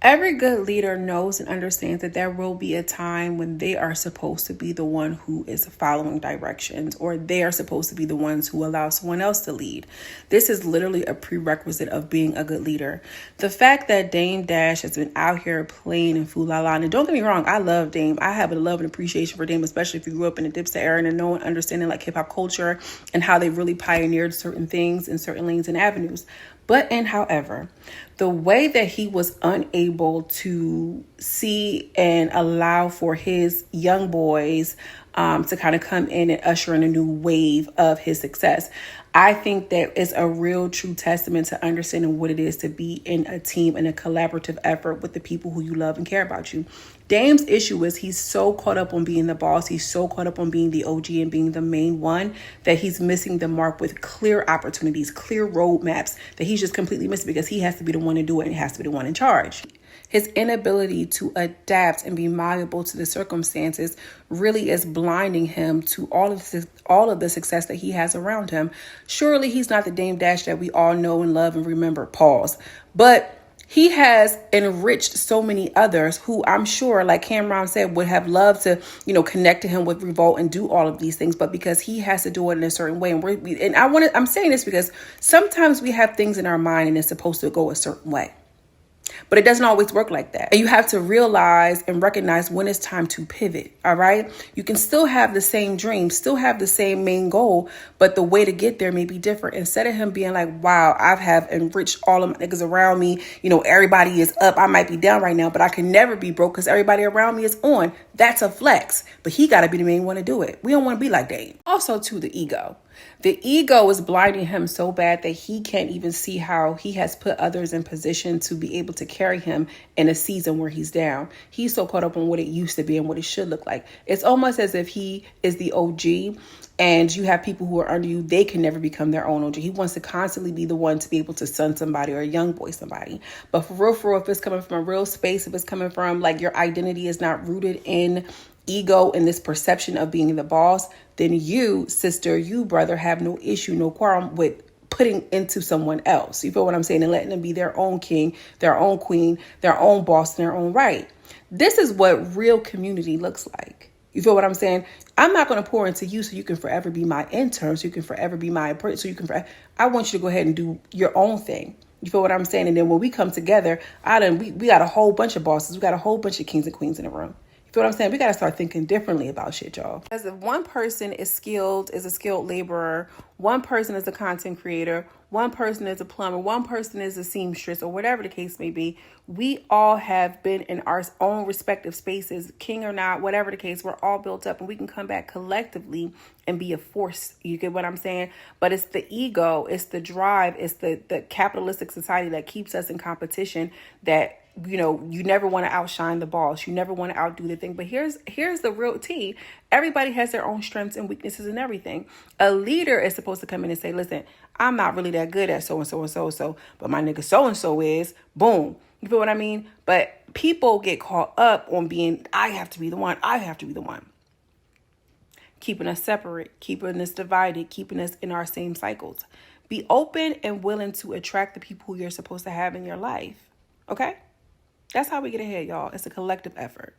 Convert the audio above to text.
Every good leader knows and understands that there will be a time when they are supposed to be the one who is following directions, or they are supposed to be the ones who allow someone else to lead. This is literally a prerequisite of being a good leader. The fact that Dame Dash has been out here playing in Foo La La, and don't get me wrong, I love Dame. I have a love and appreciation for Dame, especially if you grew up in the Dipset era and knowing, understanding like hip hop culture and how they really pioneered certain things in certain lanes and avenues. However, the way that he was unable to see and allow for his young boys to kind of come in and usher in a new wave of his success, I think that is a real true testament to understanding what it is to be in a team and a collaborative effort with the people who you love and care about you. Dame's issue is he's so caught up on being the boss. He's so caught up on being the OG and being the main one that he's missing the mark with clear opportunities, clear roadmaps that he's just completely missing because he has to be the one to do it and he has to be the one in charge. His inability to adapt and be malleable to the circumstances really is blinding him to all of the success that he has around him. Surely he's not the Dame Dash that we all know and love and remember, pause. But he has enriched so many others who I'm sure, like Cameron said, would have loved to, connect to him with Revolt and do all of these things. But because he has to do it in a certain way. I'm saying this because sometimes we have things in our mind and it's supposed to go a certain way. But it doesn't always work like that. And you have to realize and recognize when it's time to pivot. All right. You can still have the same dream, still have the same main goal, but the way to get there may be different. Instead of him being like, wow, I have enriched all of my niggas around me. Everybody is up. I might be down right now, but I can never be broke because everybody around me is on. That's a flex. But he got to be the main one to do it. We don't want to be like Dame. Also, to the ego. The ego is blinding him so bad that he can't even see how he has put others in position to be able to carry him in a season where he's down. He's so caught up on what it used to be and what it should look like. It's almost as if he is the OG and you have people who are under you. They can never become their own OG. He wants to constantly be the one to be able to son somebody or a young boy somebody. But for real, if it's coming from a real space, if it's coming from like your identity is not rooted in ego and this perception of being the boss, then you, sister, you, brother, have no issue, no quarrel with putting into someone else. You feel what I'm saying? And letting them be their own king, their own queen, their own boss in their own right. This is what real community looks like. You feel what I'm saying? I'm not going to pour into you so you can forever be my intern, so you can forever be my apprentice, I want you to go ahead and do your own thing. You feel what I'm saying? And then when we come together, we got a whole bunch of bosses. We got a whole bunch of kings and queens in the room. You know what I'm saying? We got to start thinking differently about shit, y'all. Because if one person is a skilled laborer, one person is a content creator, one person is a plumber, one person is a seamstress, or whatever the case may be, we all have been in our own respective spaces, king or not, whatever the case, we're all built up and we can come back collectively and be a force. You get what I'm saying? But it's the ego, it's the drive, it's the capitalistic society that keeps us in competition that you never want to outshine the boss. You never want to outdo the thing. But here's the real tea. Everybody has their own strengths and weaknesses and everything. A leader is supposed to come in and say, listen, I'm not really that good at so-and-so and so-and-so, but my nigga so-and-so is. Boom. You feel what I mean? But people get caught up on being, I have to be the one. I have to be the one. Keeping us separate, keeping us divided, keeping us in our same cycles. Be open and willing to attract the people who you're supposed to have in your life. Okay? That's how we get ahead, y'all. It's a collective effort.